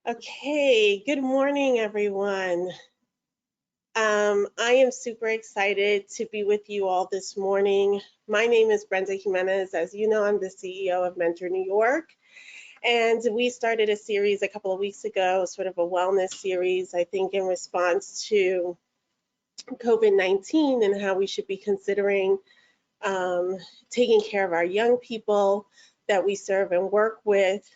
Okay, good morning, everyone. I am super excited to be with you all this morning. My name is Brenda Jimenez. As you know, I'm the CEO of Mentor New York. And we started a series a couple of weeks ago, sort of a wellness series, I think, in response to COVID-19 and how we should be considering um, taking care of our young people that we serve and work with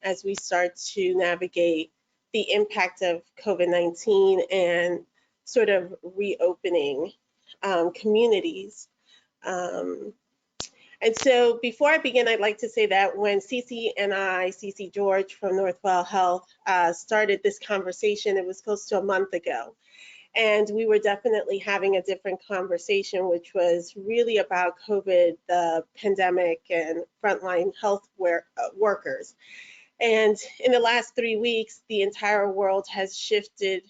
as we start to navigate the impact of COVID-19 and sort of reopening communities. Um, and so before I begin, I'd like to say that when Cicy and Cicy George from Northwell Health, started this conversation, it was close to a month ago. And we were definitely having a different conversation, which was really about COVID, the pandemic, and frontline health workers. And in the last 3 weeks, the entire world has shifted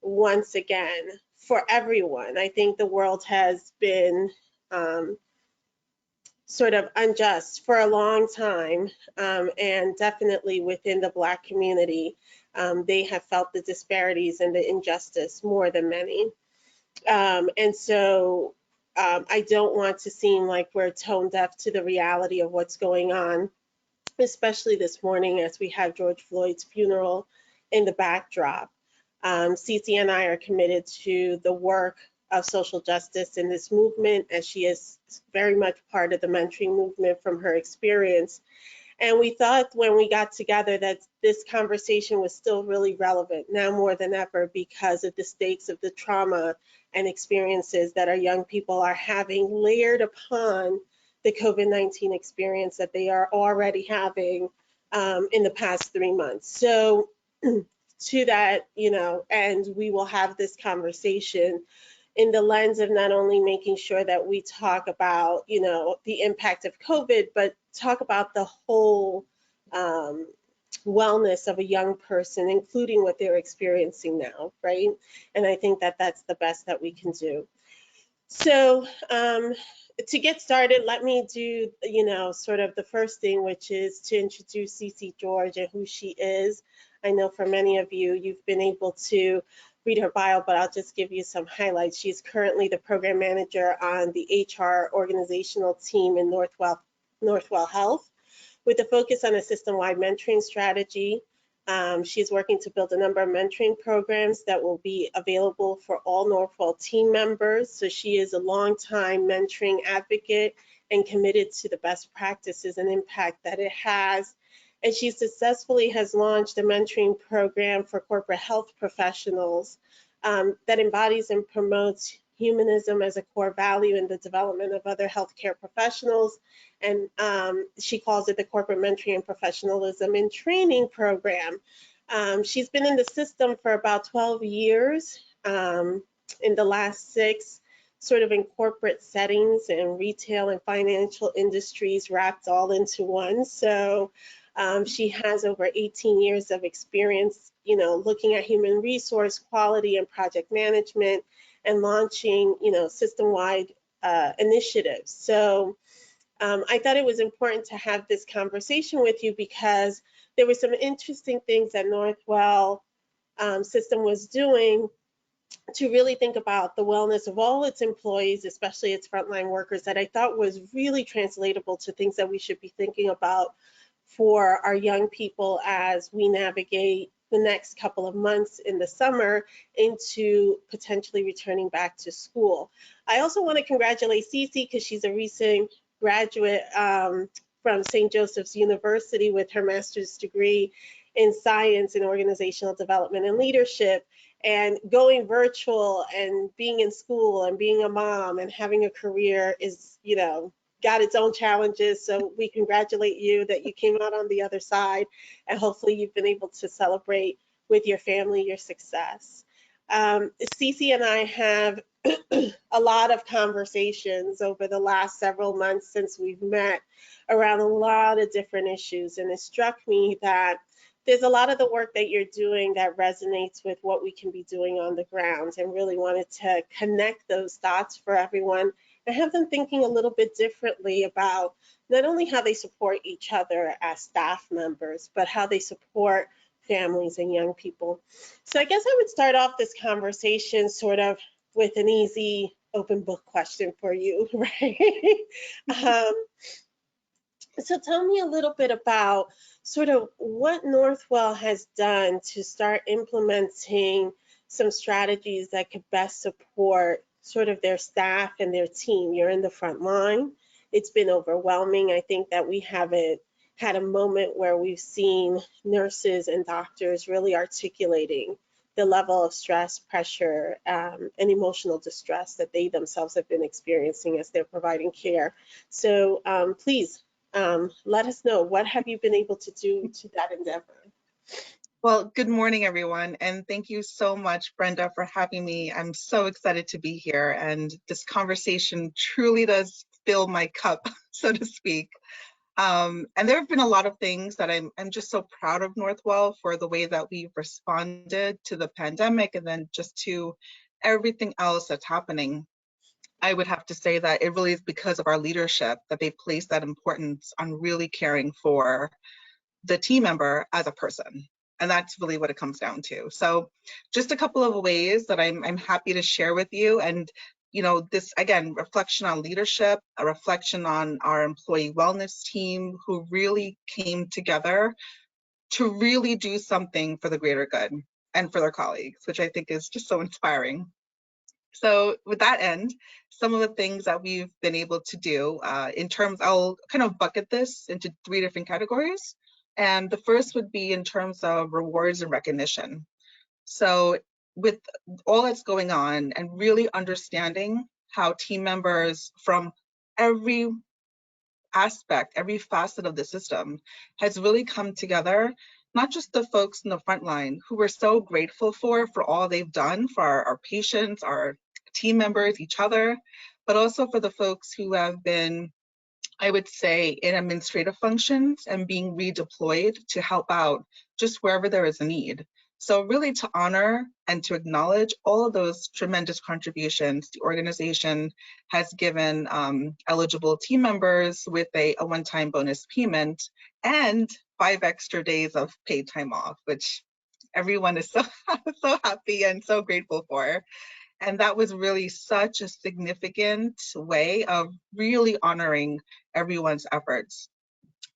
once again for everyone. I think the world has been um, sort of unjust for a long time, and definitely within the Black community, they have felt the disparities and the injustice more than many. And so I don't want to seem like we're tone deaf to the reality of what's going on, especially this morning as we have George Floyd's funeral in the backdrop. Cici and I are committed to the work of social justice in this movement, as she is very much part of the mentoring movement from her experience. And we thought when we got together that this conversation was still really relevant now more than ever because of the stakes of the trauma and experiences that our young people are having layered upon the COVID-19 experience that they are already having in the past 3 months. So to that, and we will have this conversation in the lens of not only making sure that we talk about, the impact of COVID, but talk about the whole wellness of a young person, including what they're experiencing now, right? And I think that that's the best that we can do. So to get started, let me do, sort of the first thing, which is to introduce Cicy George and who she is. I know for many of you, you've been able to read her bio, but I'll just give you some highlights. She's currently the program manager on the HR organizational team in Northwell Health, with a focus on a system-wide mentoring strategy. She's working to build a number of mentoring programs that will be available for all Northwell team members. So she is a longtime mentoring advocate and committed to the best practices and impact that it has. And she successfully has launched a mentoring program for corporate health professionals that embodies and promotes humanism as a core value in the development of other healthcare professionals. And she calls it the Corporate Mentoring and Professionalism in Training Program. She's been in the system for about 12 years, in the last 6 sort of in corporate settings and retail and financial industries wrapped all into one. So she has over 18 years of experience, looking at human resource quality and project management and launching, system-wide initiatives. So I thought it was important to have this conversation with you because there were some interesting things that Northwell system was doing to really think about the wellness of all its employees, especially its frontline workers, that I thought was really translatable to things that we should be thinking about for our young people as we navigate the next couple of months in the summer into potentially returning back to school. I also want to congratulate Cici because she's a recent graduate from St. Joseph's University with her master's degree in science and organizational development and leadership. And going virtual and being in school and being a mom and having a career is, got its own challenges. So we congratulate you that you came out on the other side, and hopefully you've been able to celebrate with your family your success. Cici and I have a lot of conversations over the last several months since we've met around a lot of different issues, and it struck me that there's a lot of the work that you're doing that resonates with what we can be doing on the ground, and really wanted to connect those dots for everyone and have them thinking a little bit differently about not only how they support each other as staff members, but how they support families and young people. So I guess I would start off this conversation sort of with an easy open book question for you, right? um, so tell me a little bit about sort of what Northwell has done to start implementing some strategies that could best support sort of their staff and their team. You're in the front line. It's been overwhelming. I think that we haven't had a moment where we've seen nurses and doctors really articulating the level of stress, pressure, and emotional distress that they themselves have been experiencing as they're providing care. So please let us know, what have you been able to do to that endeavor? Well, good morning, everyone, and thank you so much, Brenda, for having me. I'm so excited to be here, and this conversation truly does fill my cup, so to speak. And there have been a lot of things that I'm just so proud of Northwell for the way that we've responded to the pandemic and then just to everything else that's happening. I would have to say that it really is because of our leadership that they place that importance on really caring for the team member as a person. And that's really what it comes down to. So just a couple of ways that I'm happy to share with you. And, you know, this, again, reflection on leadership, a reflection on our employee wellness team who really came together to really do something for the greater good and for their colleagues, which I think is just so inspiring. So with that end, some of the things that we've been able to do in terms, I'll kind of bucket this into 3 different categories. And the first would be in terms of rewards and recognition. So with all that's going on and really understanding how team members from every aspect, every facet of the system has really come together, not just the folks in the front line who we're so grateful for all they've done for our patients, our team members, each other, but also for the folks who have been, I would say, in administrative functions and being redeployed to help out just wherever there is a need. So really to honor and to acknowledge all of those tremendous contributions the organization has given eligible team members with a one-time bonus payment and 5 extra days of paid time off, which everyone is so, so happy and so grateful for. And that was really such a significant way of really honoring everyone's efforts.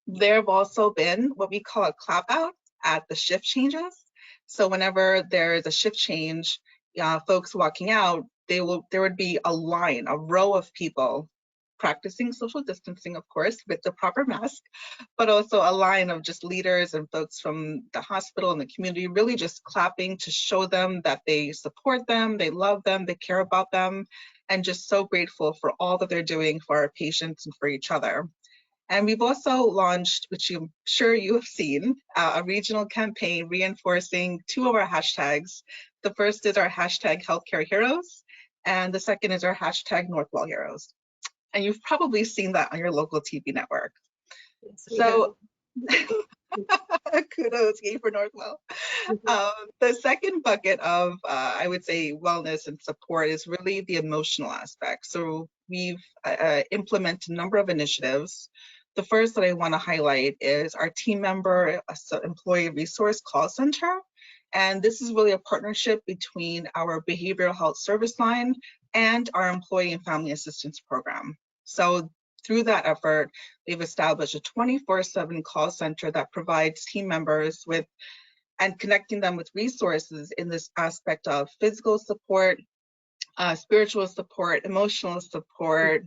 There have also been what we call a clap out at the shift changes. So whenever there is a shift change, folks walking out, there would be a line, a row of people practicing social distancing, of course, with the proper mask, but also a line of just leaders and folks from the hospital and the community really just clapping to show them that they support them, they love them, they care about them, and just so grateful for all that they're doing for our patients and for each other. And we've also launched, which I'm sure you have seen, a regional campaign reinforcing 2 of our hashtags. The first is our hashtag Healthcare Heroes, and the second is our hashtag Northwell Heroes. And you've probably seen that on your local TV network. Yes, So kudos, yay for Northwell. The second bucket of, I would say, wellness and support is really the emotional aspect. So we've implemented a number of initiatives. The first that I want to highlight is our team member employee resource call center. And this is really a partnership between our behavioral health service line and our employee and family assistance program. So through that effort, we've established a 24/7 call center that provides team members with and connecting them with resources in this aspect of physical support, spiritual support, emotional support,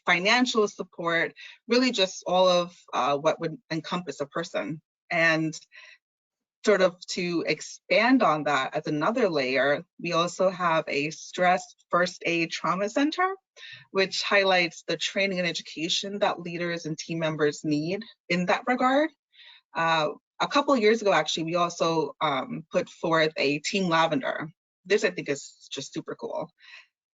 financial support, really just all of what would encompass a person. And sort of to expand on that as another layer, we also have a stress first aid trauma center, which highlights the training and education that leaders and team members need in that regard. A couple of years ago, actually, we also put forth a Team Lavender. This, I think, is just super cool.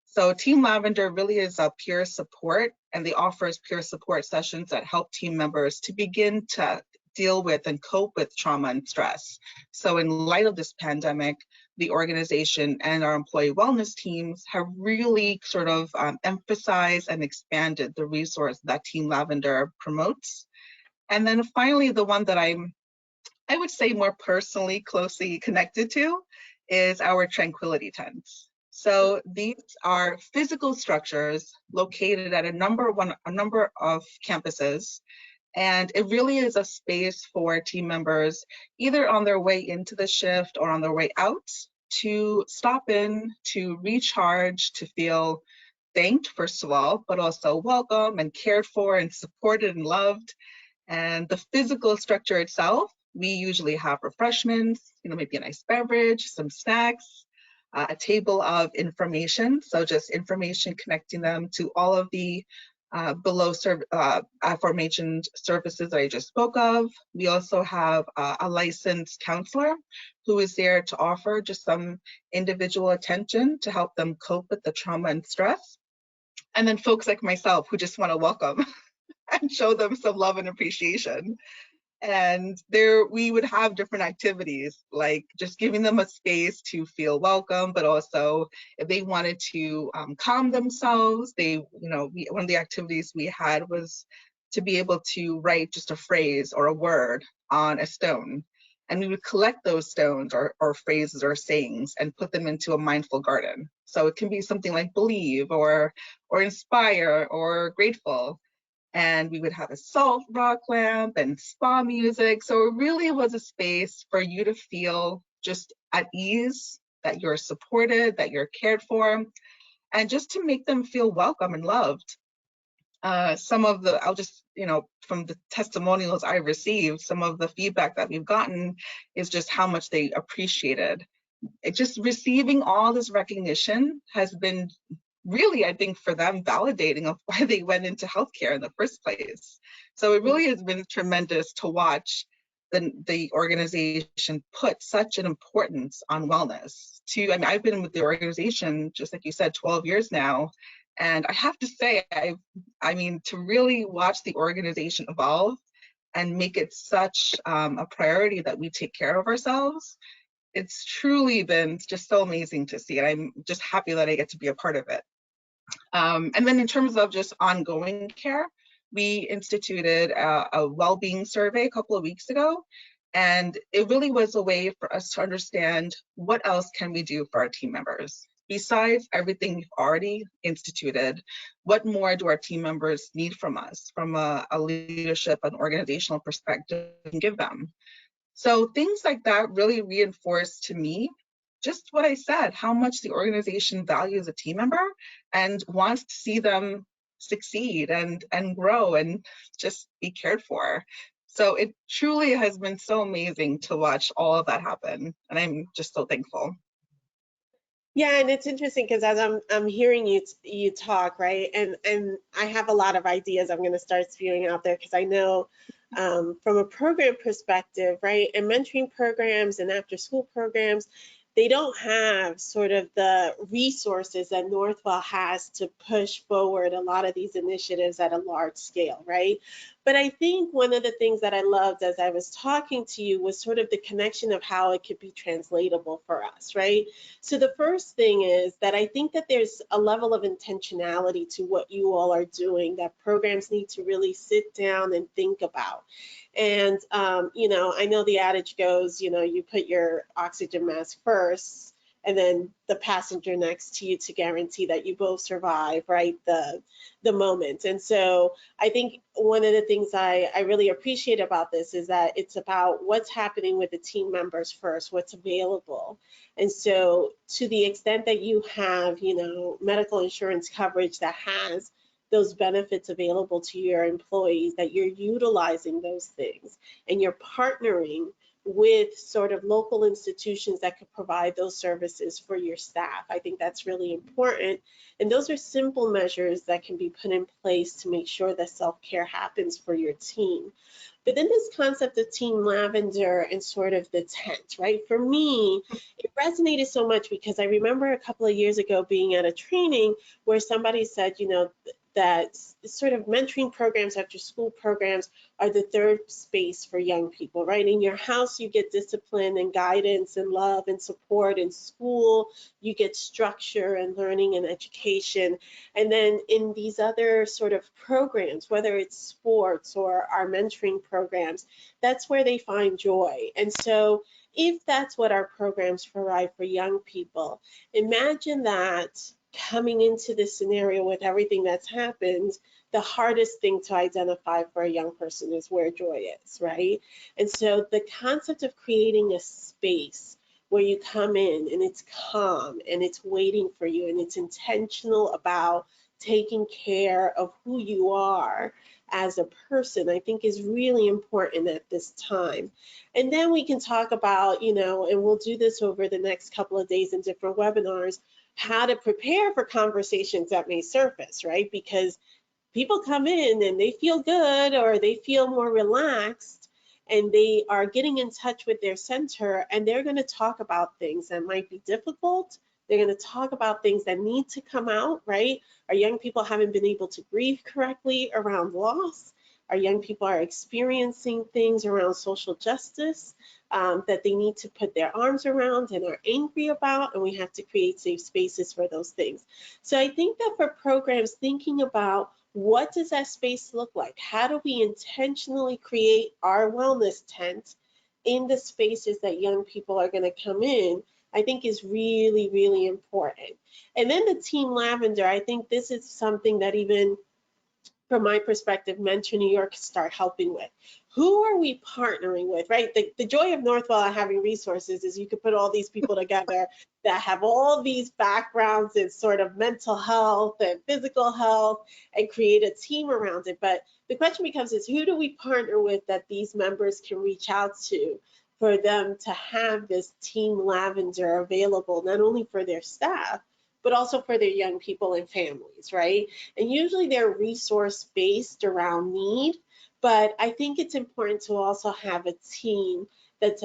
So Team Lavender really is a peer support, and they offers peer support sessions that help team members to begin to deal with and cope with trauma and stress. So in light of this pandemic, the organization and our employee wellness teams have really sort of emphasized and expanded the resource that Team Lavender promotes. And then finally, the one that I'm I would say more personally, closely connected to is our Tranquility Tents. So these are physical structures located at a number of campuses, and it really is a space for team members, either on their way into the shift or on their way out, to stop in, to recharge, to feel thanked, first of all, but also welcome and cared for and supported and loved. And the physical structure itself, we usually have refreshments, maybe a nice beverage, some snacks, a table of information. So just information connecting them to all of the aforementioned services that I just spoke of. We also have a licensed counselor who is there to offer just some individual attention to help them cope with the trauma and stress. And then folks like myself who just want to welcome and show them some love and appreciation. And there we would have different activities, like just giving them a space to feel welcome, but also if they wanted to calm themselves, one of the activities we had was to be able to write just a phrase or a word on a stone. And we would collect those stones or phrases or sayings and put them into a mindful garden. So it can be something like believe or inspire or grateful. And we would have a salt rock lamp and spa music. So it really was a space for you to feel just at ease, that you're supported, that you're cared for, and just to make them feel welcome and loved. From the testimonials I received, some of the feedback that we've gotten is just how much they appreciated. It just receiving all this recognition has been really, I think, for them validating of why they went into healthcare in the first place. So it really has been tremendous to watch the organization put such an importance on wellness. I've been with the organization, just like you said, 12 years now. And I have to say, to really watch the organization evolve and make it such a priority that we take care of ourselves, it's truly been just so amazing to see. And I'm just happy that I get to be a part of it. And then in terms of just ongoing care, we instituted a well-being survey a couple of weeks ago. And it really was a way for us to understand what else can we do for our team members. Besides everything we've already instituted, what more do our team members need from us from a leadership and organizational perspective and give them? So things like that really reinforced to me just what I said, how much the organization values a team member and wants to see them succeed and grow and just be cared for. So it truly has been so amazing to watch all of that happen. And I'm just so thankful. Yeah, and it's interesting because as I'm hearing you talk, right, and I have a lot of ideas I'm going to start spewing out there because I know from a program perspective, right, and mentoring programs and after school programs, they don't have sort of the resources that Northwell has to push forward a lot of these initiatives at a large scale, right? But I think one of the things that I loved as I was talking to you was sort of the connection of how it could be translatable for us, right? So the first thing is that I think that there's a level of intentionality to what you all are doing that programs need to really sit down and think about. And, I know the adage goes, you put your oxygen mask first and then the passenger next to you to guarantee that you both survive, right, the moment. And so I think one of the things I really appreciate about this is that it's about what's happening with the team members first, what's available. And so to the extent that you have, medical insurance coverage that has those benefits available to your employees, that you're utilizing those things and you're partnering with sort of local institutions that could provide those services for your staff. I think that's really important. And those are simple measures that can be put in place to make sure that self-care happens for your team. But then this concept of Team Lavender and sort of the tent, right? For me, it resonated so much because I remember a couple of years ago being at a training where somebody said, that sort of mentoring programs, after school programs, are the third space for young people, right? In your house, you get discipline and guidance and love and support. In school, you get structure and learning and education. And then in these other sort of programs, whether it's sports or our mentoring programs, that's where they find joy. And so if that's what our programs provide for young people, imagine that coming into this scenario with everything that's happened, the hardest thing to identify for a young person is where joy is, right? And so the concept of creating a space where you come in and it's calm and it's waiting for you and it's intentional about taking care of who you are as a person, I think is really important at this time. And then we can talk about, and we'll do this over the next couple of days in different webinars, how to prepare for conversations that may surface, right? Because people come in and they feel good or they feel more relaxed and they are getting in touch with their center, and they're going to talk about things that might be difficult. They're going to talk about things that need to come out, right? Our young people haven't been able to grieve correctly around loss. Our young people are experiencing things around social justice that they need to put their arms around and are angry about, and we have to create safe spaces for those things. So I think that for programs, thinking about what does that space look like? How do we intentionally create our wellness tent in the spaces that young people are going to come in, I think is really, really important. And then the Team Lavender, I think this is something that even from my perspective, Mentor New York start helping with. Who are we partnering with, right? The joy of Northwell and having resources is you could put all these people together that have all these backgrounds in sort of mental health and physical health and create a team around it. But the question becomes is who do we partner with that these members can reach out to for them to have this Team Lavender available, not only for their staff, but also for their young people and families, right? And usually they're resource-based around need, but I think it's important to also have a team that's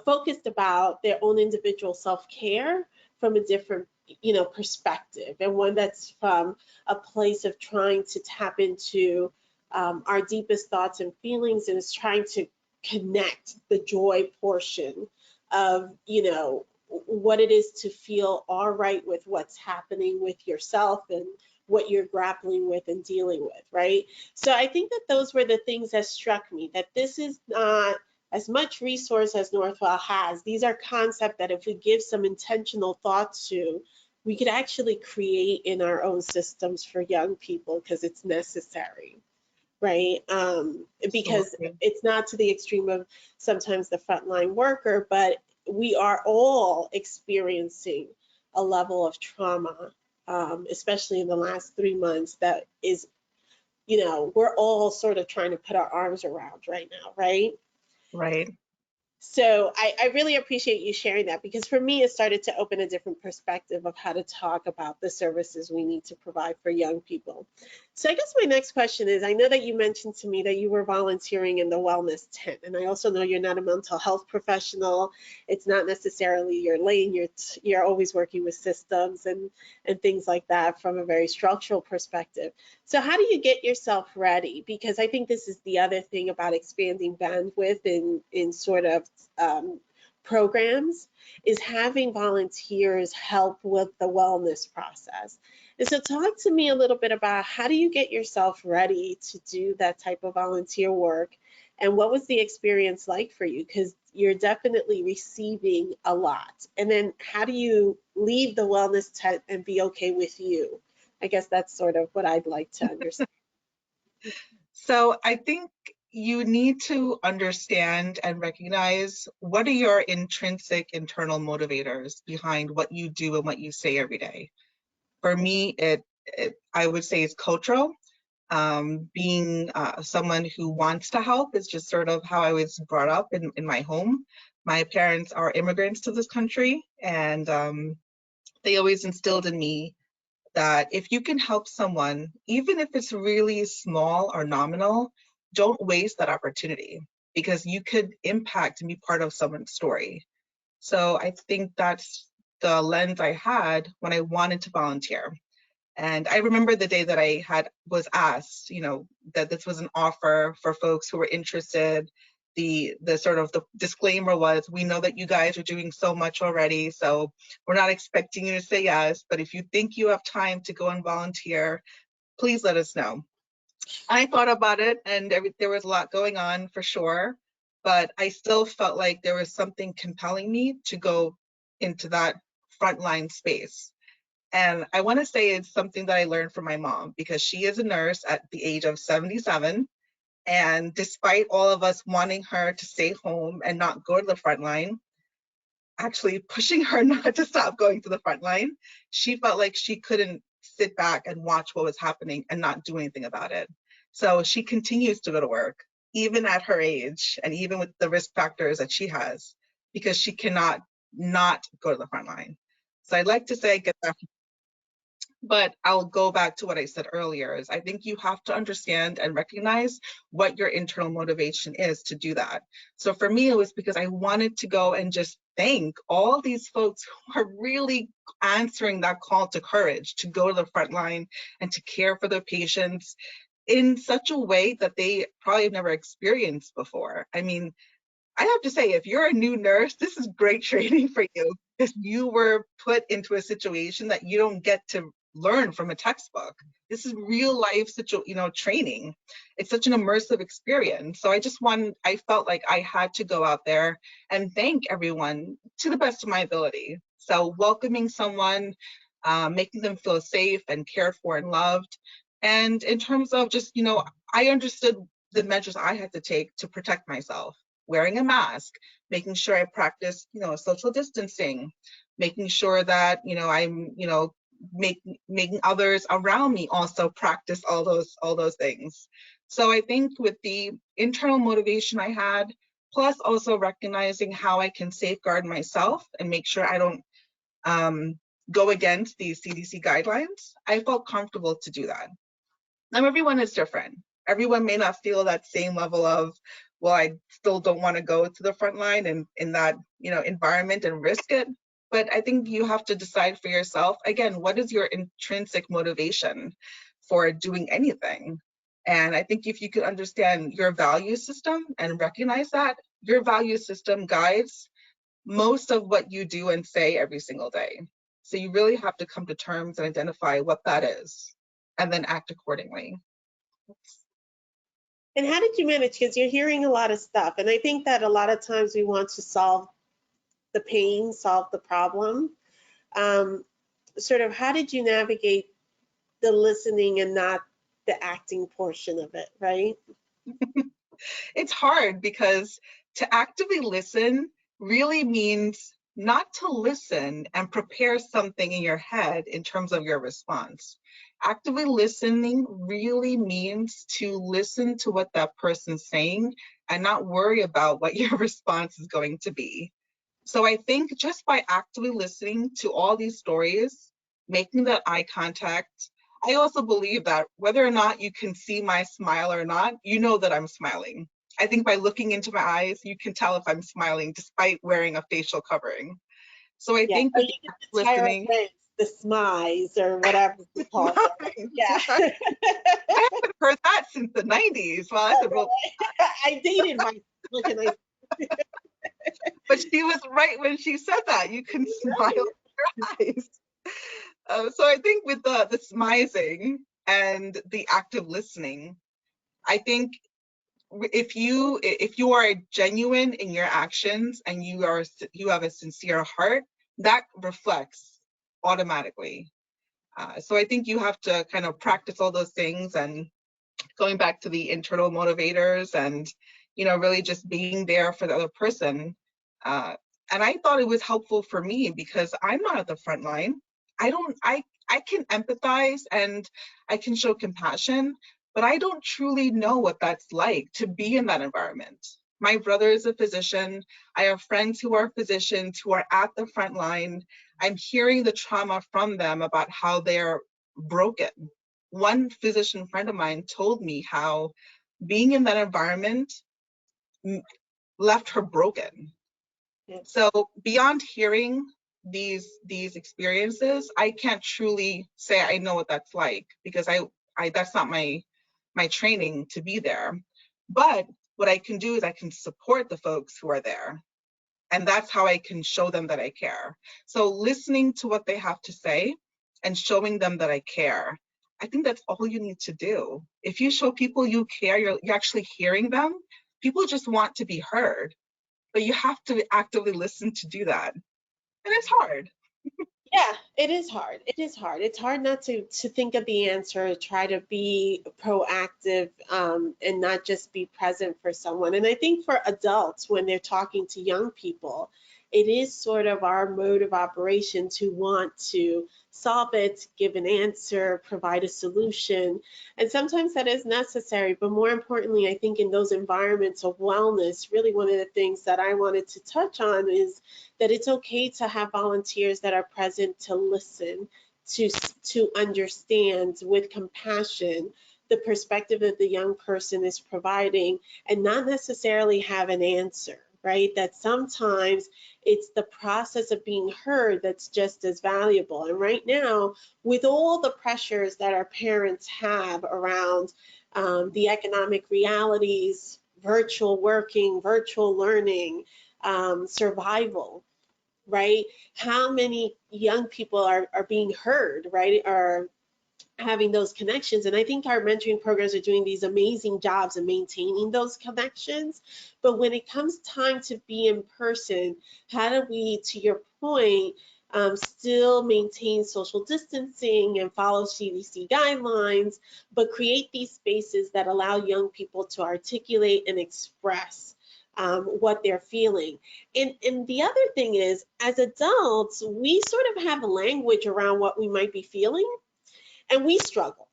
focused about their own individual self-care from a different perspective, and one that's from a place of trying to tap into our deepest thoughts and feelings, and is trying to connect the joy portion of what it is to feel all right with what's happening with yourself and what you're grappling with and dealing with, right? So I think that those were the things that struck me, that this is not as much resource as Northwell has. These are concepts that if we give some intentional thought to, we could actually create in our own systems for young people because it's necessary, right? Because it's not to the extreme of sometimes the frontline worker, but we are all experiencing a level of trauma, especially in the last 3 months that is, we're all sort of trying to put our arms around right now, right? Right. So I really appreciate you sharing that, because for me, it started to open a different perspective of how to talk about the services we need to provide for young people. So I guess my next question is, I know that you mentioned to me that you were volunteering in the wellness tent, and I also know you're not a mental health professional. It's not necessarily your lane. You're always working with systems and things like that from a very structural perspective. So how do you get yourself ready? Because I think this is the other thing about expanding bandwidth in sort of programs, is having volunteers help with the wellness process. And so talk to me a little bit about how do you get yourself ready to do that type of volunteer work, and what was the experience like for you? Because you're definitely receiving a lot. And then how do you leave the wellness tent and be okay with you? I guess that's sort of what I'd like to understand. So I think you need to understand and recognize what are your intrinsic internal motivators behind what you do and what you say every day. For me, I would say it's cultural. Being someone who wants to help is just sort of how I was brought up in my home. My parents are immigrants to this country, and they always instilled in me that if you can help someone, even if it's really small or nominal, don't waste that opportunity, because you could impact and be part of someone's story. So I think that's the lens I had when I wanted to volunteer. And I remember the day that I was asked, that this was an offer for folks who were interested. The sort of the disclaimer was, we know that you guys are doing so much already, so we're not expecting you to say yes, but if you think you have time to go and volunteer, please let us know. I thought about it, and there was a lot going on for sure, but I still felt like there was something compelling me to go into that frontline space. And I want to say it's something that I learned from my mom, because she is a nurse at the age of 77. And despite all of us wanting her to stay home and not go to the front line, actually pushing her not to stop going to the front line, she felt like she couldn't sit back and watch what was happening and not do anything about it. So she continues to go to work, even at her age, and even with the risk factors that she has, because she cannot not go to the front line. So I'd like to say I get that, but I'll go back to what I said earlier, is I think you have to understand and recognize what your internal motivation is to do that. So for me, it was because I wanted to go and just thank all these folks who are really answering that call to courage to go to the front line and to care for their patients in such a way that they probably have never experienced before. I mean, I have to say, if you're a new nurse, this is great training for you, because you were put into a situation that you don't get to learn from a textbook. This is real life training. It's such an immersive experience. So I felt like I had to go out there and thank everyone to the best of my ability. So welcoming someone, making them feel safe and cared for and loved. And in terms of just, I understood the measures I had to take to protect myself. Wearing a mask, making sure I practice, social distancing, making sure that, I'm, making others around me also practice all those things. So I think with the internal motivation I had, plus also recognizing how I can safeguard myself and make sure I don't go against these CDC guidelines, I felt comfortable to do that. Now, everyone is different. Everyone may not feel that same level of, well, I still don't want to go to the front line and in that, environment and risk it. But I think you have to decide for yourself, again, what is your intrinsic motivation for doing anything? And I think if you could understand your value system and recognize that, your value system guides most of what you do and say every single day. So you really have to come to terms and identify what that is, and then act accordingly. And how did you manage? Because you're hearing a lot of stuff. And I think that a lot of times we want to solve the pain, solve the problem. Sort of, how did you navigate the listening and not the acting portion of it, right? It's hard, because to actively listen really means not to listen and prepare something in your head in terms of your response. Actively listening really means to listen to what that person's saying and not worry about what your response is going to be. So I think just by actively listening to all these stories, making that eye contact, I also believe that whether or not you can see my smile or not, you know that I'm smiling. I think by looking into my eyes, you can tell if I'm smiling despite wearing a facial covering. So I think with listening, the smiles or whatever you call it. Yeah. I haven't heard that since the 90s. Well, I said, well, I dated my, what can I but she was right when she said that. You can smile with your eyes. So I think with the smizing and the active listening, I think if you are genuine in your actions and you have a sincere heart, that reflects automatically. So I think you have to kind of practice all those things, and going back to the internal motivators and really just being there for the other person. And I thought it was helpful for me because I'm not at the front line. I can empathize and I can show compassion, but I don't truly know what that's like to be in that environment. My brother is a physician. I have friends who are physicians who are at the front line. I'm hearing the trauma from them about how they're broken. One physician friend of mine told me how being in that environment left her broken. So beyond hearing these experiences, I can't truly say I know what that's like, because I that's not my training to be there. But what I can do is I can support the folks who are there, and that's how I can show them that I care. So listening to what they have to say and showing them that I care, I think that's all you need to do. If you show people you care, you're actually hearing them. People just want to be heard, but you have to actively listen to do that. And it's hard. Yeah, it is hard. It is hard. It's hard not to think of the answer, try to be proactive, and not just be present for someone. And I think for adults, when they're talking to young people, it is sort of our mode of operation to want to solve it, give an answer, provide a solution. And sometimes that is necessary. But more importantly, I think in those environments of wellness, really one of the things that I wanted to touch on is that it's okay to have volunteers that are present to listen, to understand with compassion the perspective that the young person is providing, and not necessarily have an answer, right? That sometimes it's the process of being heard that's just as valuable. And right now, with all the pressures that our parents have around the economic realities, virtual working, virtual learning, survival, right? How many young people are being heard, right? Are having those connections. And I think our mentoring programs are doing these amazing jobs of maintaining those connections. But when it comes time to be in person, how do we, to your point, still maintain social distancing and follow CDC guidelines, but create these spaces that allow young people to articulate and express what they're feeling. And the other thing is, as adults, we sort of have a language around what we might be feeling, and we struggle.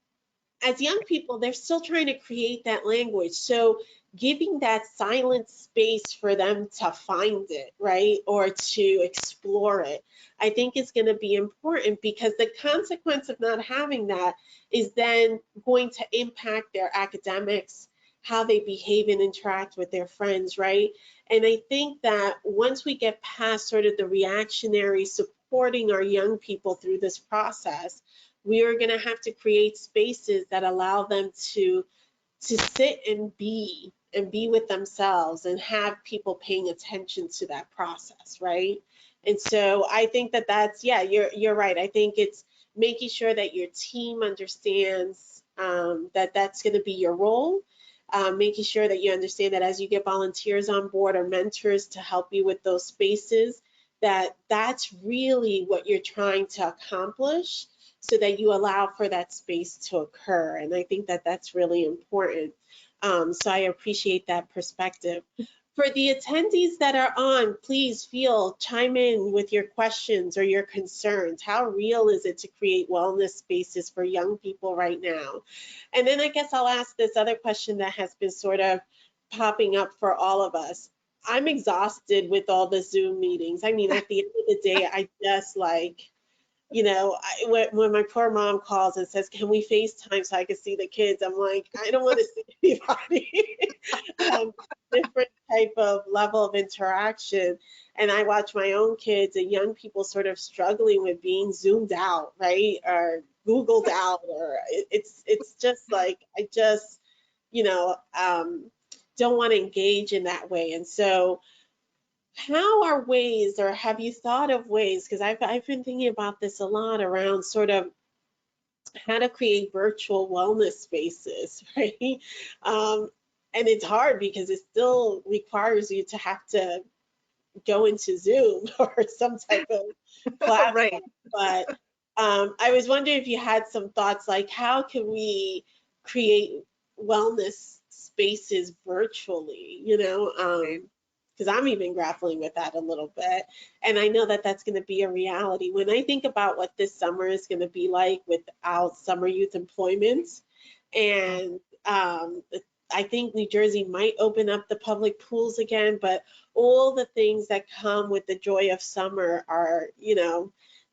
As young people, they're still trying to create that language. So giving that silent space for them to find it, right? Or to explore it, I think is going to be important, because the consequence of not having that is then going to impact their academics, how they behave and interact with their friends, right? And I think that once we get past sort of the reactionary supporting our young people through this process, we are going to have to create spaces that allow them to sit and be with themselves and have people paying attention to that process, right? And so I think that that's, yeah, you're right. I think it's making sure that your team understands that that's going to be your role, making sure that you understand that as you get volunteers on board or mentors to help you with those spaces, that that's really what you're trying to accomplish, so that you allow for that space to occur. And I think that that's really important. So I appreciate that perspective. For the attendees that are on, please chime in with your questions or your concerns. How real is it to create wellness spaces for young people right now? And then I guess I'll ask this other question that has been sort of popping up for all of us. I'm exhausted with all the Zoom meetings. I mean, at the end of the day, I just like, when my poor mom calls and says, "Can we FaceTime so I can see the kids?" I'm like, I don't want to see anybody. Different type of level of interaction. And I watch my own kids and young people sort of struggling with being Zoomed out, right? Or Googled out, or it's just like, I just, you know, um, don't want to engage in that way. And so how are ways, or have you thought of ways, because I've been thinking about this a lot around sort of how to create virtual wellness spaces, right? Um, and it's hard because it still requires you to have to go into Zoom or some type of Right. platform. But I was wondering if you had some thoughts, like how can we create wellness spaces virtually, Right. because I'm even grappling with that a little bit. And I know that that's going to be a reality. When I think about what this summer is going to be like without summer youth employment, and I think New Jersey might open up the public pools again, but all the things that come with the joy of summer are,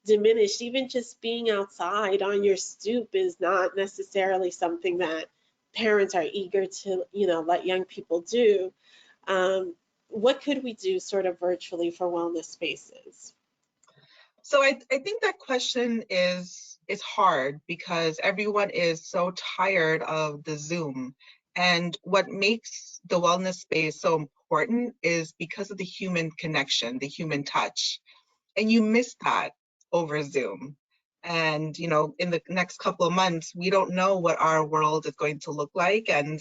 diminished. Even just being outside on your stoop is not necessarily something that parents are eager to, let young people do. What could we do sort of virtually for wellness spaces? So I think that question is hard because everyone is so tired of the Zoom. And what makes the wellness space so important is because of the human connection, the human touch. And you miss that over Zoom. And, you know, in the next couple of months, we don't know what our world is going to look like. And,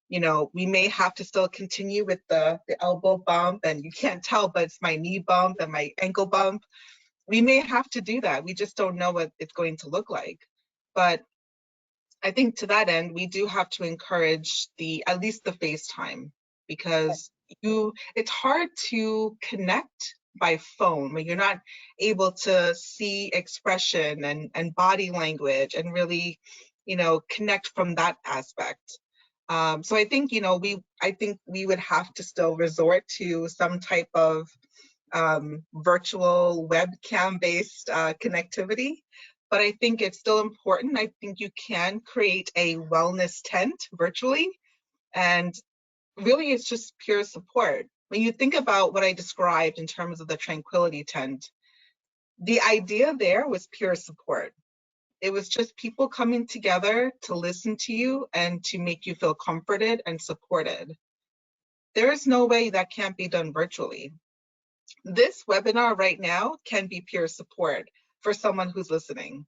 you know, we may have to still continue with the elbow bump, and you can't tell, but it's my knee bump and my ankle bump. We may have to do that. We just don't know what it's going to look like. But I think to that end, we do have to encourage at least the FaceTime, because it's hard to connect by phone when you're not able to see expression and body language and really, you know, connect from that aspect. So I think, you know, I think we would have to still resort to some type of virtual webcam-based connectivity. But I think it's still important. I think you can create a wellness tent virtually, and really it's just pure support. When you think about what I described in terms of the Tranquility Tent, the idea there was pure support. It was just people coming together to listen to you and to make you feel comforted and supported. There is no way that can't be done virtually. This webinar right now can be peer support for someone who's listening.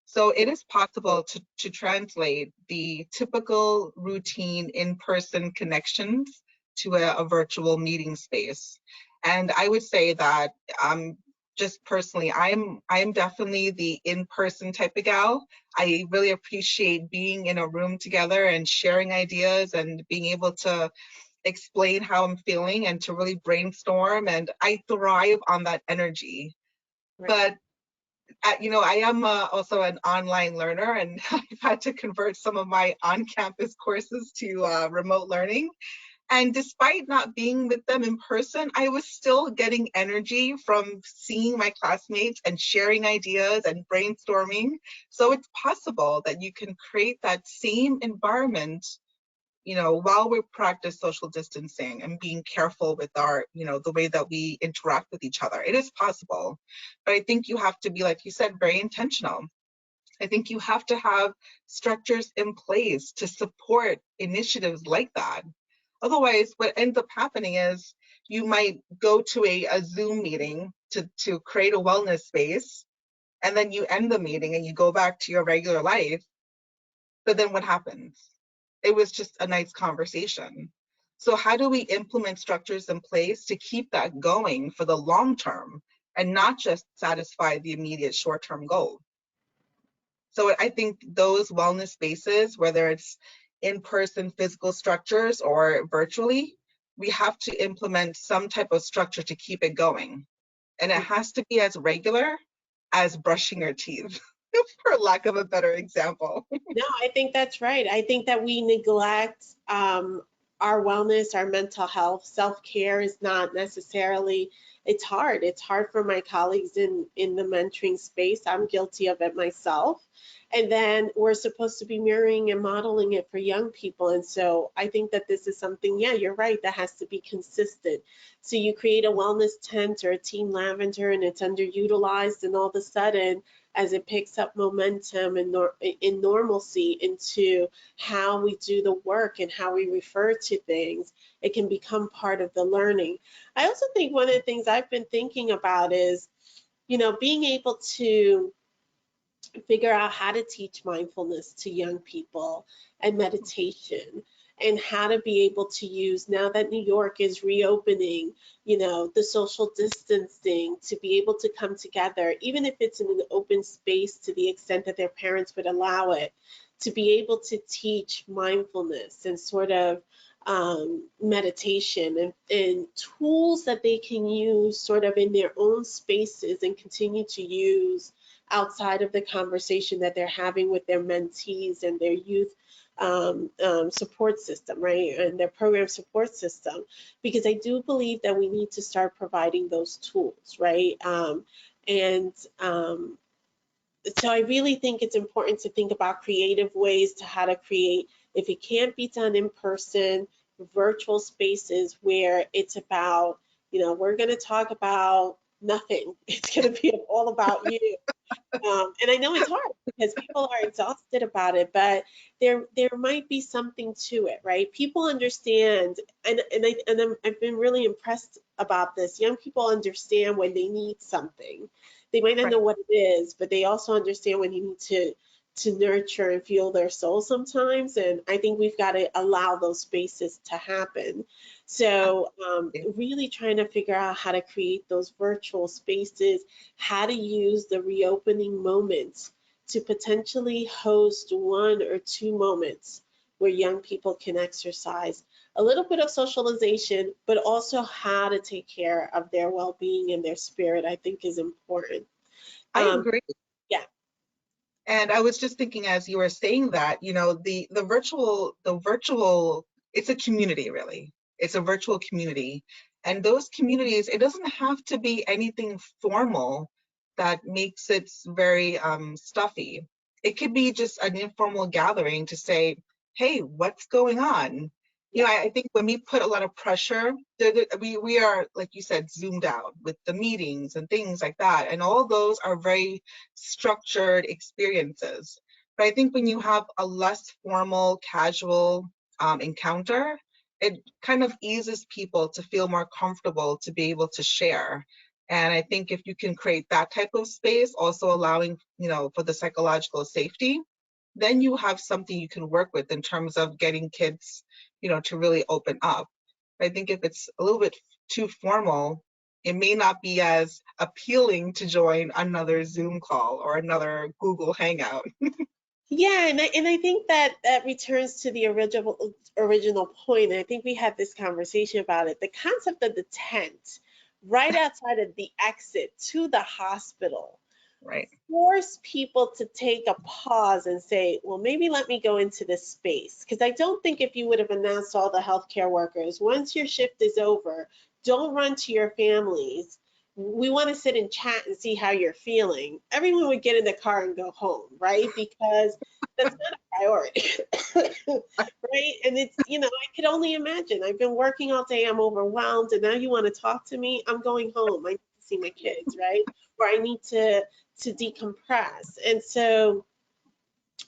So it is possible to translate the typical routine in-person connections to a virtual meeting space. And I would say that just personally, I'm definitely the in-person type of gal. I really appreciate being in a room together and sharing ideas and being able to explain how I'm feeling and to really brainstorm. And I thrive on that energy. Right. But you know, I am also an online learner, and I've had to convert some of my on-campus courses to remote learning. And despite not being with them in person, I was still getting energy from seeing my classmates and sharing ideas and brainstorming. So it's possible that you can create that same environment, you know, while we practice social distancing and being careful with our, you know, the way that we interact with each other. It is possible, but I think you have to be, like you said, very intentional. I think you have to have structures in place to support initiatives like that. Otherwise, what ends up happening is you might go to a Zoom meeting to create a wellness space, and then you end the meeting and you go back to your regular life. But then what happens? It was just a nice conversation. So how do we implement structures in place to keep that going for the long term and not just satisfy the immediate short-term goal? So I think those wellness spaces, whether it's in-person physical structures or virtually, we have to implement some type of structure to keep it going. And it has to be as regular as brushing your teeth, for lack of a better example. No, I think that's right. I think that we neglect our wellness, our mental health. Self-care is not necessarily, it's hard. It's hard for my colleagues in the mentoring space. I'm guilty of it myself. And then we're supposed to be mirroring and modeling it for young people. And so I think that this is something, yeah, you're right, that has to be consistent. So you create a wellness tent or a team lavender and it's underutilized, and all of a sudden, as it picks up momentum and in normalcy into how we do the work and how we refer to things, it can become part of the learning. I also think one of the things I've been thinking about is, you know, being able to figure out how to teach mindfulness to young people and meditation, and how to be able to use, now that New York is reopening, you know, the social distancing, to be able to come together, even if it's in an open space to the extent that their parents would allow it, to be able to teach mindfulness and sort of meditation and tools that they can use sort of in their own spaces and continue to use outside of the conversation that they're having with their mentees and their youth support system, right? And their program support system, because I do believe that we need to start providing those tools, right? So I really think it's important to think about creative ways to how to create, if it can't be done in person, virtual spaces where it's about, you know, we're going to talk about nothing. It's going to be all about you. And I know it's hard because people are exhausted about it, but there might be something to it, right? People understand, I've been really impressed about this. Young people understand when they need something. They might not Right. know what it is, but they also understand when you need to nurture and fuel their soul sometimes. And I think we've got to allow those spaces to happen. So really trying to figure out how to create those virtual spaces, how to use the reopening moments to potentially host 1 or 2 moments where young people can exercise a little bit of socialization, but also how to take care of their well-being and their spirit, I think is important. I Um, agree. yeah, And I was just thinking as you were saying that, you know, the virtual, it's a community really. It's a virtual community. And those communities, it doesn't have to be anything formal that makes it very stuffy. It could be just an informal gathering to say, hey, what's going on? You yeah. know, I think when we put a lot of pressure, we are, like you said, zoomed out with the meetings and things like that. And all those are very structured experiences. But I think when you have a less formal, casual encounter, it kind of eases people to feel more comfortable to be able to share. And I think if you can create that type of space, also allowing, you know, for the psychological safety, then you have something you can work with in terms of getting kids, you know, to really open up. I think if it's a little bit too formal, it may not be as appealing to join another Zoom call or another Google Hangout. Yeah, and I think that that returns to the original point. And I think we had this conversation about it. The concept of the tent right outside of the exit to the hospital Right, force people to take a pause and say, well, maybe let me go into this space. Because I don't think if you would have announced all the healthcare workers, once your shift is over, don't run to your families. We want to sit and chat and see how you're feeling. Everyone would get in the car and go home, right? Because that's not a priority, right? And it's, I could only imagine. I've been working all day, I'm overwhelmed, and now you want to talk to me? I'm going home. I need to see my kids, right? Or I need to decompress. And so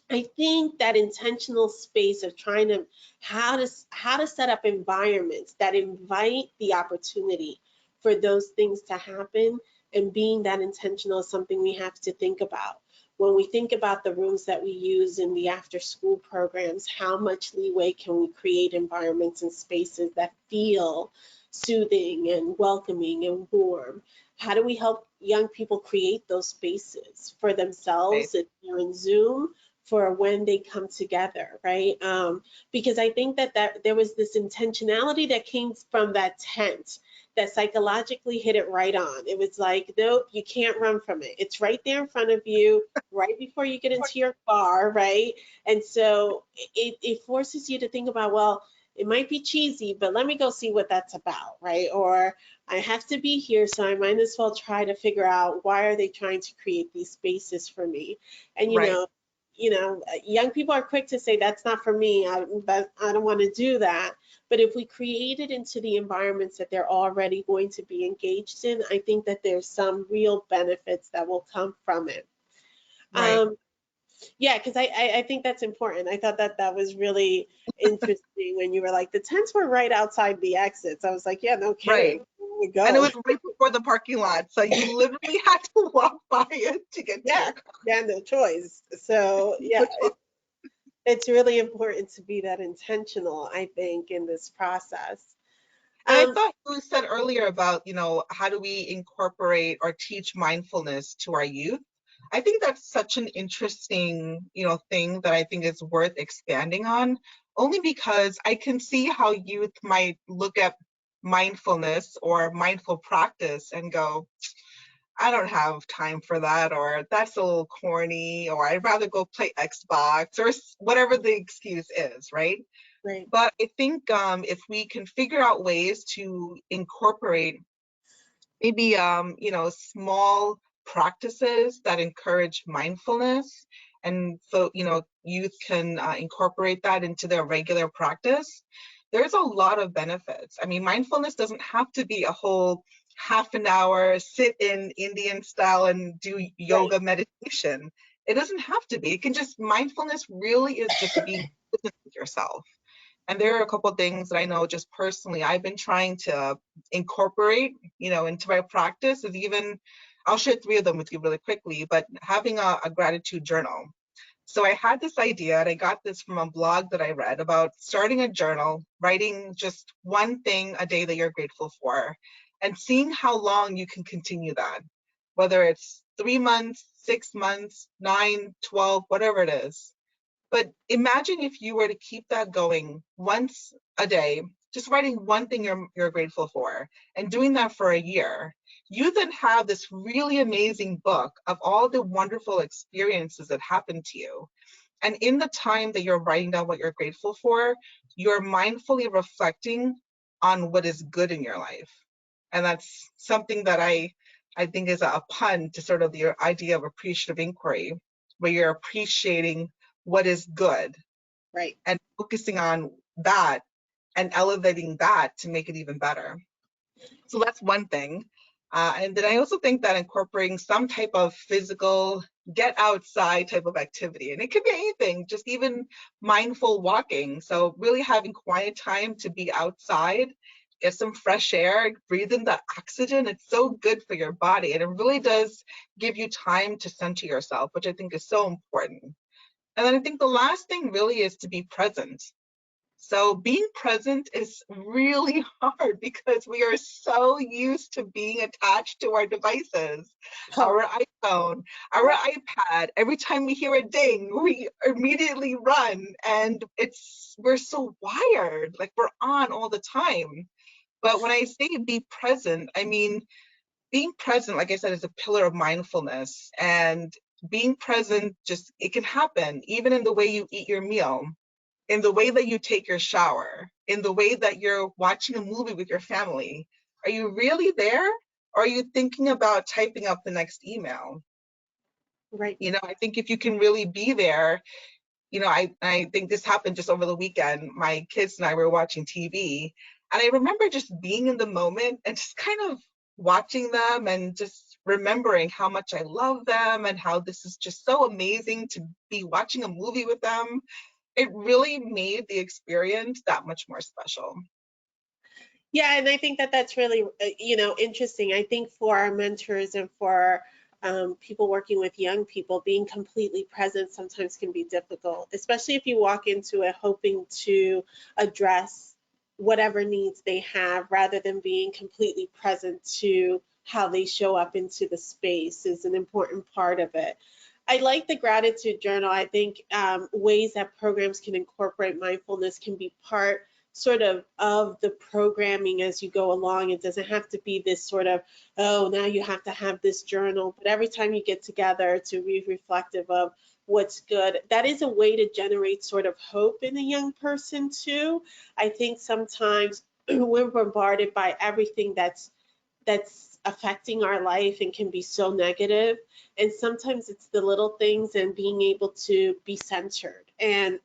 I think that intentional space of trying to how to set up environments that invite the opportunity for those things to happen, and being that intentional is something we have to think about. When we think about the rooms that we use in the after school programs, how much leeway can we create environments and spaces that feel soothing and welcoming and warm? How do we help young people create those spaces for right, themselves if they're in Zoom, for when they come together, right? Because I think that there was this intentionality that came from that tent that psychologically hit it right on. It was like, nope, you can't run from it. It's right there in front of you, right before you get into your car, right? And so it forces you to think about, well, it might be cheesy, but let me go see what that's about, right? Or I have to be here, so I might as well try to figure out, why are they trying to create these spaces for me? And right, young people are quick to say that's not for me. I don't want to do that. But if we create it into the environments that they're already going to be engaged in, I think that there's some real benefits that will come from it. right. Yeah, because I think that's important. I thought that that was really interesting when you were like, the tents were right outside the exits. I was like, yeah, no Right. kidding. There we And it go. was right before the parking lot. So you literally had to walk by it to get to Yeah, your car. yeah, no choice. So yeah, Which was, it's really important to be that intentional, I think, in this process. and I Um, thought you said earlier about, you know, how do we incorporate or teach mindfulness to our youth? I think that's such an interesting, you know, thing that I think is worth expanding on, only because I can see how youth might look at mindfulness or mindful practice and go, I don't have time for that, or that's a little corny, or I'd rather go play Xbox, or whatever the excuse is, right? right, But I think if we can figure out ways to incorporate maybe you know, small practices that encourage mindfulness, and so, you know, youth can incorporate that into their regular practice, there's a lot of benefits. I mean, mindfulness doesn't have to be a whole half an hour, sit in Indian style and do Right. yoga meditation. It doesn't have to be. It can just, mindfulness really is just being present with yourself. And there are a couple of things that I know just personally I've been trying to incorporate, into my practice. Is even, I'll share three of them with you really quickly, but having a gratitude journal. So I had this idea, and I got this from a blog that I read about starting a journal, writing just one thing a day that you're grateful for, and seeing how long you can continue that, whether it's 3 months, 6 months, 9, 12, whatever it is. But imagine if you were to keep that going once a day, just writing one thing you're grateful for, and doing that for a year. You then have this really amazing book of all the wonderful experiences that happened to you. And in the time that you're writing down what you're grateful for, you're mindfully reflecting on what is good in your life. And that's something that I think is a pun to sort of the idea of appreciative inquiry, where you're appreciating what is good Right. and focusing on that and elevating that to make it even better. So that's one thing. And then I also think that incorporating some type of physical, get outside type of activity, and it could be anything, just even mindful walking. So really having quiet time to be outside, get some fresh air, breathe in that oxygen. It's so good for your body. And it really does give you time to center yourself, which I think is so important. And then I think the last thing really is to be present. So being present is really hard because we are so used to being attached to our devices, Oh, our iPhone, our iPad. Every time we hear a ding, we immediately run, and we're so wired, like we're on all the time. But when I say be present, I mean being present, like I said, is a pillar of mindfulness. And being present, just, it can happen even in the way you eat your meal, in the way that you take your shower, in the way that you're watching a movie with your family. Are you really there? Or are you thinking about typing up the next email? right. I think if you can really be there, I think this happened just over the weekend. My kids and I were watching TV, and I remember just being in the moment and just kind of watching them and just remembering how much I love them and how this is just so amazing to be watching a movie with them. It really made the experience that much more special. Yeah, and I think that that's really, interesting. I think for our mentors and for people working with young people, being completely present sometimes can be difficult, especially if you walk into it hoping to address whatever needs they have rather than being completely present to how they show up into the space is an important part of it. I like the gratitude journal. I think ways that programs can incorporate mindfulness can be part sort of the programming as you go along. It doesn't have to be this sort of, oh, now you have to have this journal, but every time you get together to be reflective of what's good, that is a way to generate sort of hope in a young person too. I think sometimes we're bombarded by everything that's affecting our life and can be so negative. And sometimes it's the little things and being able to be centered. And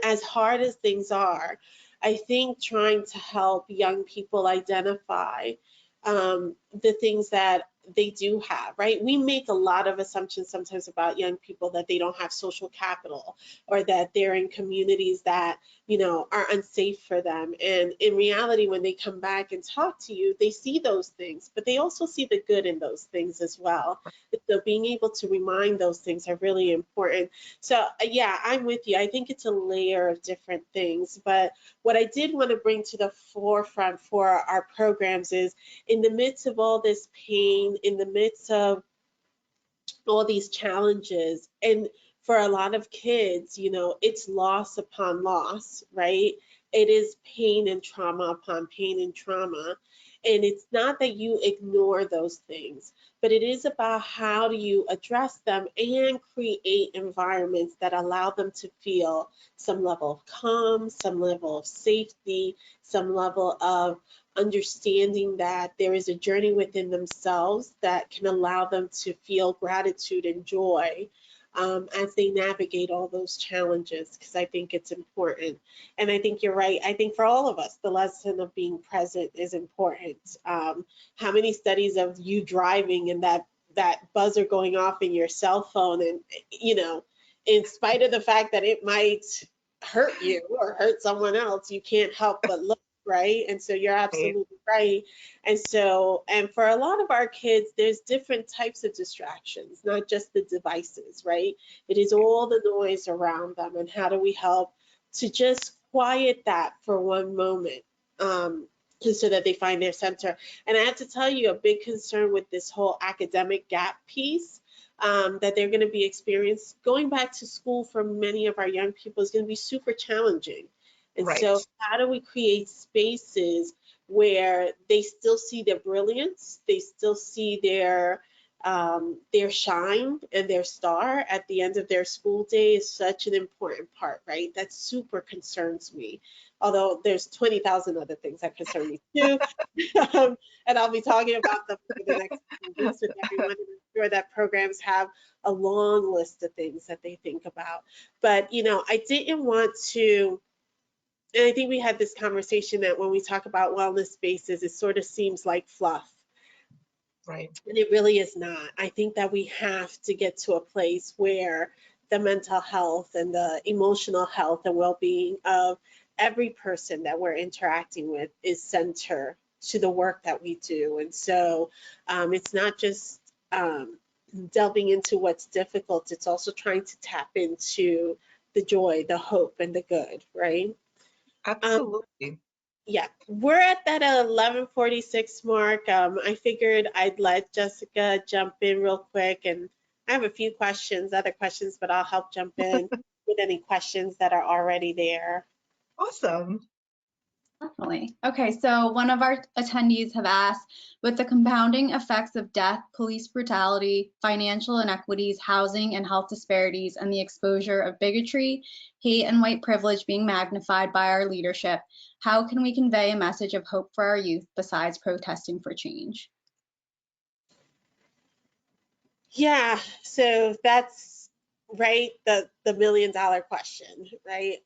as hard as things are, I think trying to help young people identify the things that they do have, right? We make a lot of assumptions sometimes about young people that they don't have social capital or that they're in communities that, are unsafe for them. And in reality, when they come back and talk to you, they see those things, but they also see the good in those things as well. So being able to remind those things are really important. So yeah, I'm with you. I think it's a layer of different things. But what I did want to bring to the forefront for our programs is in the midst of all this pain, in the midst of all these challenges, and for a lot of kids, it's loss upon loss, right? It is pain and trauma upon pain and trauma. And it's not that you ignore those things, but it is about how do you address them and create environments that allow them to feel some level of calm, some level of safety, some level of understanding that there is a journey within themselves that can allow them to feel gratitude and joy. as they navigate all those challenges, because I think it's important. And I think you're right. I think for all of us, the lesson of being present is important. How many studies of you driving and that buzzer going off in your cell phone, and in spite of the fact that it might hurt you or hurt someone else, you can't help but look, right? And so you're Right. absolutely right. And for a lot of our kids, there's different types of distractions, not just the devices, right? It is all the noise around them. And how do we help to just quiet that for one moment, just so that they find their center? And I have to tell you, a big concern with this whole academic gap piece, that they're going to be experienced going back to school for many of our young people is going to be super challenging. And Right. so how do we create spaces where they still see their brilliance, they still see their shine and their star at the end of their school day is such an important part, right? That super concerns me. Although there's 20,000 other things that concern me too. And I'll be talking about them for the next few weeks with everyone. And I'm sure that programs have a long list of things that they think about. But, I didn't want to, and I think we had this conversation that when we talk about wellness spaces, it sort of seems like fluff. Right. And it really is not. I think that we have to get to a place where the mental health and the emotional health and well-being of every person that we're interacting with is center to the work that we do. And so it's not just delving into what's difficult, it's also trying to tap into the joy, the hope, and the good, right? Um, Absolutely. yeah, we're at that 11:46 mark. I figured I'd let Jessica jump in real quick, and I have a few questions, other questions, but I'll help jump in with any questions that are already there. Awesome. Definitely. Okay, so one of our attendees have asked, with the compounding effects of death, police brutality, financial inequities, housing and health disparities, and the exposure of bigotry, hate, and white privilege being magnified by our leadership, how can we convey a message of hope for our youth besides protesting for change? Yeah, so that's right, the $1 million question, right?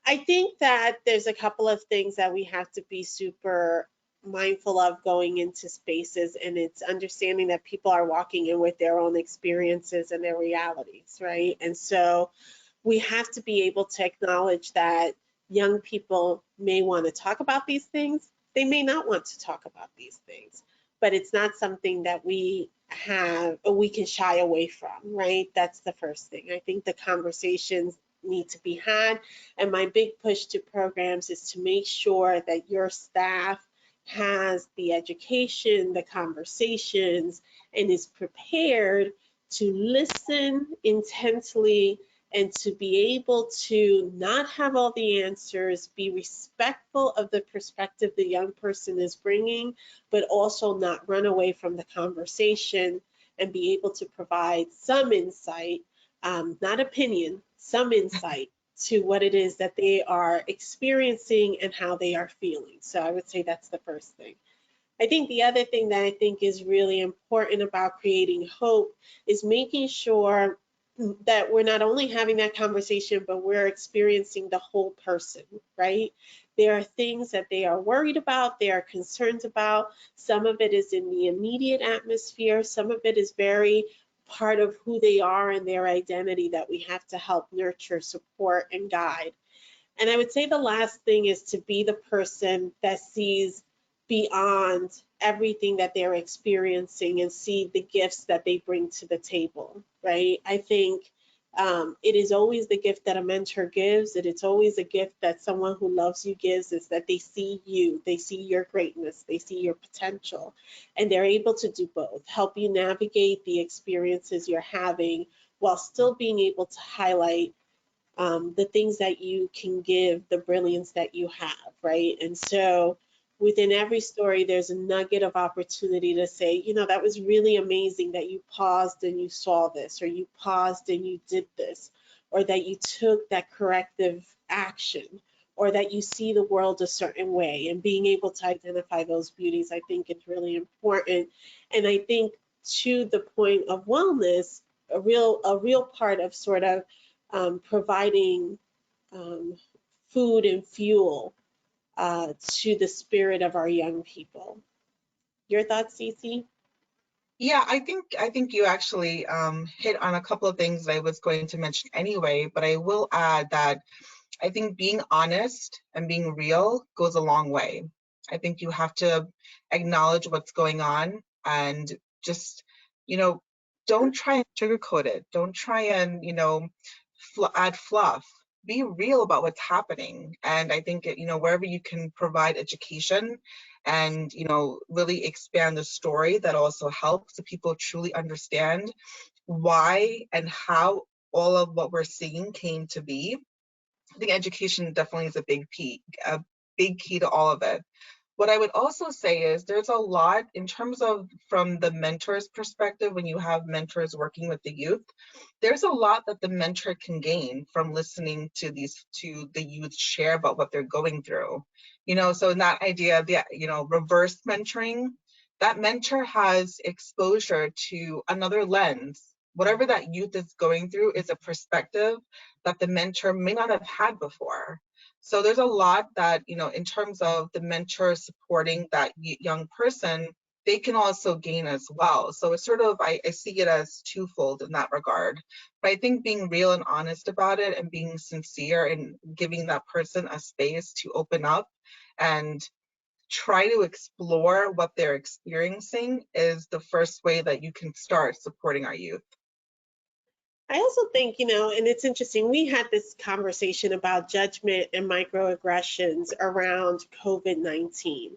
I think that there's a couple of things that we have to be super mindful of going into spaces, and it's understanding that people are walking in with their own experiences and their realities, right? And so we have to be able to acknowledge that young people may want to talk about these things. They may not want to talk about these things, but it's not something that we can shy away from, right? That's the first thing. I think the conversations need to be had. And my big push to programs is to make sure that your staff has the education, the conversations, and is prepared to listen intensely and to be able to not have all the answers, be respectful of the perspective the young person is bringing, but also not run away from the conversation and be able to provide some insight, not opinion, some insight to what it is that they are experiencing and how they are feeling. So I would say that's the first thing. I think the other thing that I think is really important about creating hope is making sure that we're not only having that conversation, but we're experiencing the whole person, right? There are things that they are worried about, they are concerned about. Some of it is in the immediate atmosphere, some of it is very part of who they are and their identity that we have to help nurture, support, and guide. And I would say the last thing is to be the person that sees beyond everything that they're experiencing and see the gifts that they bring to the table, right? I think it is always the gift that a mentor gives, and it's always a gift that someone who loves you gives, is that they see you, they see your greatness, they see your potential, and they're able to do both, help you navigate the experiences you're having while still being able to highlight the things that you can give, the brilliance that you have, right? And so within every story, there's a nugget of opportunity to say, that was really amazing that you paused and you saw this, or you paused and you did this, or that you took that corrective action, or that you see the world a certain way, and being able to identify those beauties, I think it's really important. And I think to the point of wellness, a real part of sort of providing food and fuel to the spirit of our young people. Your thoughts, Cicy? Yeah, I think you actually hit on a couple of things that I was going to mention anyway, but I will add that I think being honest and being real goes a long way. I think you have to acknowledge what's going on and just, you know, don't try and sugarcoat it. Don't try and, add fluff. Be real about what's happening. And I think, wherever you can provide education and, really expand the story, that also helps so people truly understand why and how all of what we're seeing came to be. I think education definitely is a big key to all of it. What I would also say is there's a lot in terms of from the mentor's perspective, when you have mentors working with the youth, there's a lot that the mentor can gain from listening to the youth share about what they're going through. So in that idea of reverse mentoring, that mentor has exposure to another lens. Whatever that youth is going through is a perspective that the mentor may not have had before. So there's a lot that, in terms of the mentor supporting that young person, they can also gain as well. So it's sort of, I see it as twofold in that regard. But I think being real and honest about it and being sincere and giving that person a space to open up and try to explore what they're experiencing is the first way that you can start supporting our youth. I also think, and it's interesting, we had this conversation about judgment and microaggressions around COVID-19.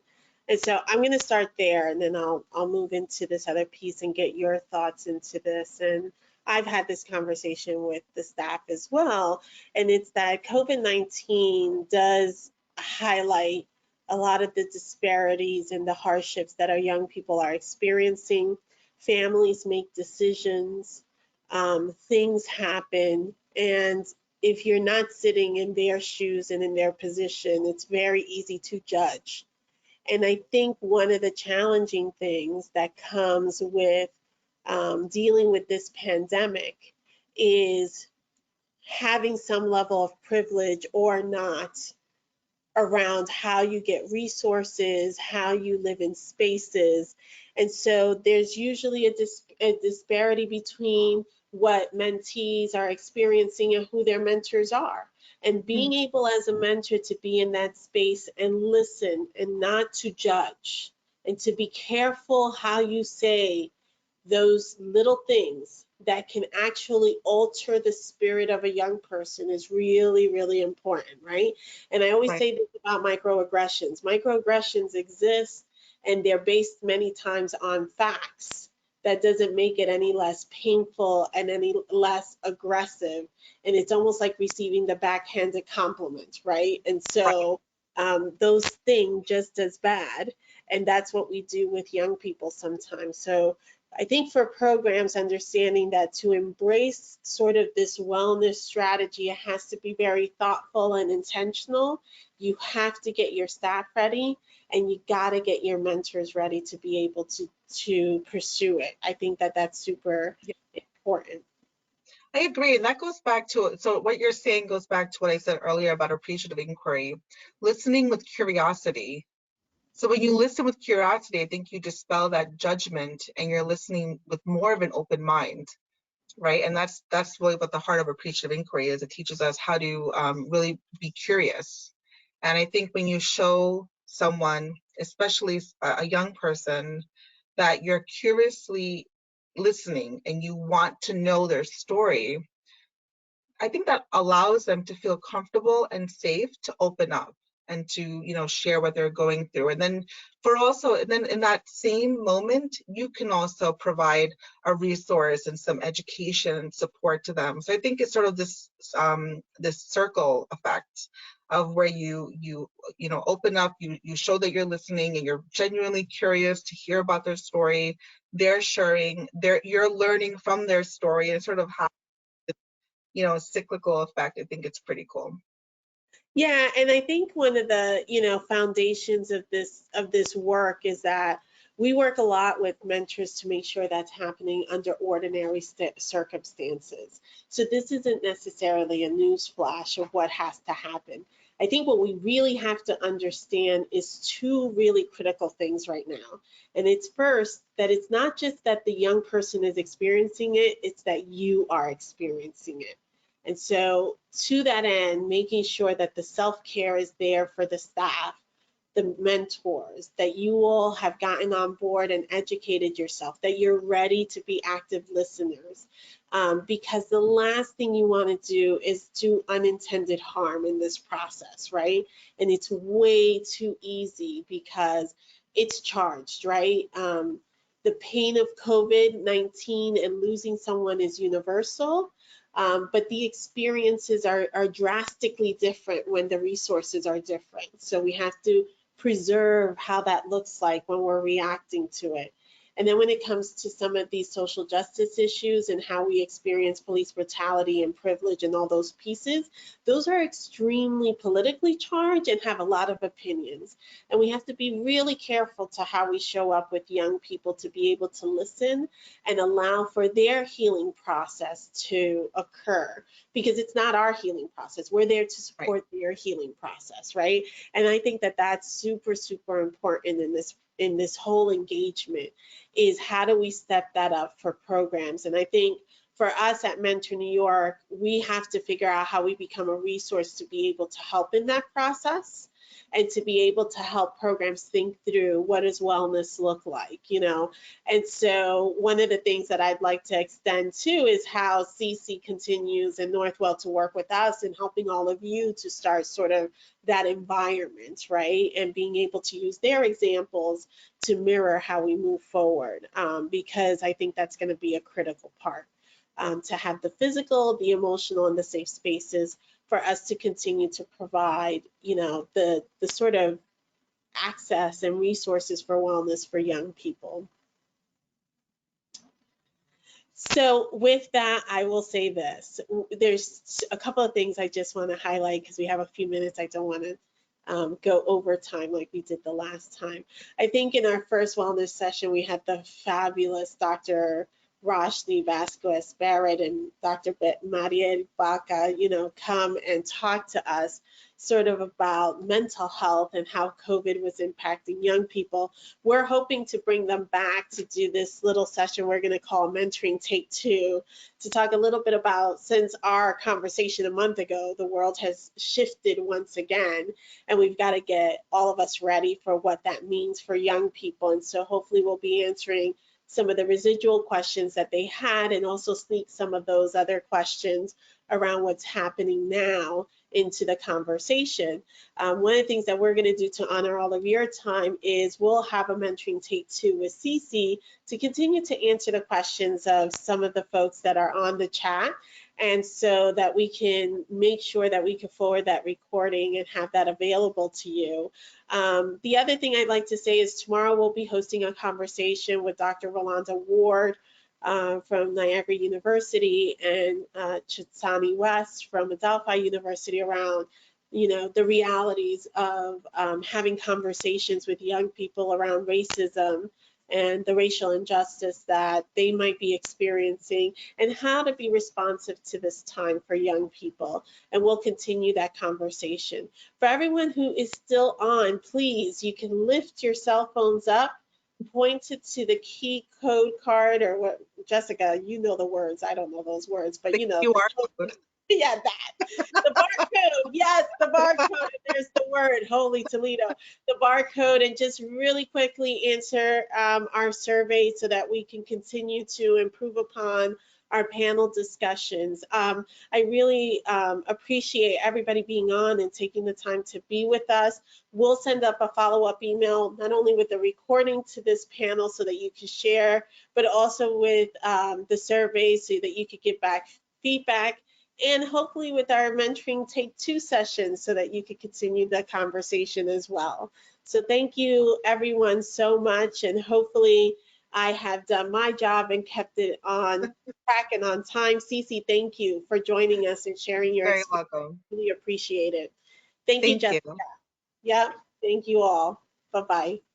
And so I'm going to start there, and then I'll move into this other piece and get your thoughts into this. And I've had this conversation with the staff as well, and it's that COVID-19 does highlight a lot of the disparities and the hardships that our young people are experiencing. Families make decisions, things happen, and if you're not sitting in their shoes and in their position, it's very easy to judge. And I think one of the challenging things that comes with dealing with this pandemic is having some level of privilege or not around how you get resources, how you live in spaces. And so there's usually a disparity between what mentees are experiencing and who their mentors are. And being able as a mentor to be in that space and listen and not to judge and to be careful how you say those little things that can actually alter the spirit of a young person is really, really important, right? And I always Right. say this about microaggressions. Microaggressions exist and they're based many times on facts. That doesn't make it any less painful and any less aggressive. And it's almost like receiving the backhanded compliment, right? And so those sting just as bad. And that's what we do with young people sometimes. So I think for programs, understanding that to embrace sort of this wellness strategy, it has to be very thoughtful and intentional. You have to get your staff ready, and you got to get your mentors ready to be able to pursue it. I think that that's super important. I agree. And that goes back to, so what you're saying goes back to what I said earlier about appreciative inquiry, listening with curiosity. So when you listen with curiosity, I think you dispel that judgment and you're listening with more of an open mind, right? And that's really what the heart of appreciative inquiry is. It teaches us how to really be curious. And I think when you show someone, especially a young person, that you're curiously listening and you want to know their story, I think that allows them to feel comfortable and safe to open up and to share what they're going through. And then in that same moment, you can also provide a resource and some education and support to them. So I think it's sort of this circle effect of where you open up, you show that you're listening and you're genuinely curious to hear about their story. They're sharing, you're learning from their story, and sort of how cyclical effect. I think it's pretty cool. Yeah, and I think one of the foundations of this work is that We work a lot with mentors to make sure that's happening under ordinary circumstances. So this isn't necessarily a news flash of what has to happen. I think what we really have to understand is two really critical things right now. And it's first, that it's not just that the young person is experiencing it, it's that you are experiencing it. And so to that end, making sure that the self-care is there for the staff, the mentors, that you all have gotten on board and educated yourself, that you're ready to be active listeners. Because the last thing you want to do is do unintended harm in this process, right? And it's way too easy because it's charged, right? The pain of COVID-19 and losing someone is universal. But the experiences are drastically different when the resources are different. So we have to preserve how that looks like when we're reacting to it. And then when it comes to some of these social justice issues and how we experience police brutality and privilege and all those pieces, those are extremely politically charged and have a lot of opinions. And we have to be really careful to how we show up with young people to be able to listen and allow for their healing process to occur, because it's not our healing process. We're there to support their healing process, right? And I think that that's super, super important in this whole engagement, is how do we step that up for programs? And I think for us at Mentor New York, we have to figure out how we become a resource to be able to help in that process and to be able to help programs think through what does wellness look like, you know? And so one of the things that I'd like to extend to is how Cicy continues and Northwell to work with us in helping all of you to start sort of that environment, right? And being able to use their examples to mirror how we move forward, because I think that's going to be a critical part, to have the physical, the emotional, and the safe spaces for us to continue to provide, you know, the sort of access and resources for wellness for young people. So with that, I will say this. There's a couple of things I just want to highlight because we have a few minutes. I don't want to go over time like we did the last time. I think in our first wellness session, we had the fabulous Dr. Roshni Vasquez Barrett and Dr. Mariel Baca, you know, come and talk to us sort of about mental health and how COVID was impacting young people. We're hoping to bring them back to do this little session we're going to call Mentoring Take Two, to talk a little bit about, since our conversation a month ago, the world has shifted once again, and we've got to get all of us ready for what that means for young people. And so hopefully we'll be answering some of the residual questions that they had, and also sneak some of those other questions around what's happening now into the conversation. One of the things that we're going to do to honor all of your time is we'll have a Mentoring Take Two with Cicy to continue to answer the questions of some of the folks that are on the chat, and so that we can make sure that we can forward that recording and have that available to you. The other thing I'd like to say is tomorrow we'll be hosting a conversation with Dr. Rolanda Ward from Niagara University and Chitsani West from Adelphi University around, you know, the realities of having conversations with young people around racism and the racial injustice that they might be experiencing, and how to be responsive to this time for young people. And we'll continue that conversation. For everyone who is still on, please, you can lift your cell phones up, point it to the key code card, or what, Jessica, you know the words. I don't know those words, but you know. The QR code. Yeah, that. The barcode. Yes, the barcode. There's the word. Holy Toledo. The barcode, and just really quickly answer our survey so that we can continue to improve upon our panel discussions. I really appreciate everybody being on and taking the time to be with us. We'll send up a follow-up email, not only with the recording to this panel so that you can share, but also with the survey so that you could give back feedback, and hopefully with our Mentoring Take Two sessions so that you could continue the conversation as well. So thank you everyone so much, and hopefully I have done my job and kept it on track and on time. Cicy, thank you for joining us and sharing your experience. Very welcome. Really appreciate it. Thank you, Jessica. You. Yep, thank you all. Bye-bye.